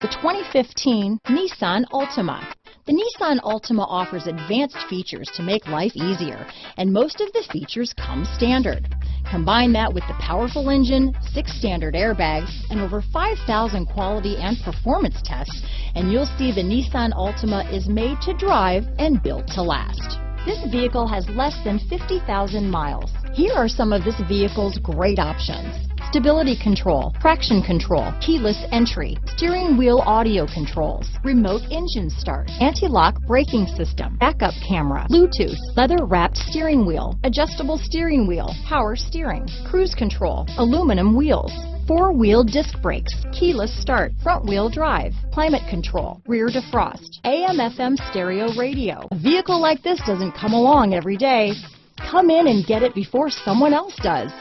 The 2015 Nissan Altima. The Nissan Altima offers advanced features to make life easier, and most of the features come standard. Combine that with the powerful engine, 6 standard airbags, and over 5,000 quality and performance tests, and you'll see the Nissan Altima is made to drive and built to last. This vehicle has less than 50,000 miles. Here are some of this vehicle's great options: stability control, traction control, keyless entry, steering wheel audio controls, remote engine start, anti-lock braking system, backup camera, Bluetooth, leather-wrapped steering wheel, adjustable steering wheel, power steering, cruise control, aluminum wheels, 4-wheel disc brakes, keyless start, front-wheel drive, climate control, rear defrost, AM/FM stereo radio. A vehicle like this doesn't come along every day. Come in and get it before someone else does.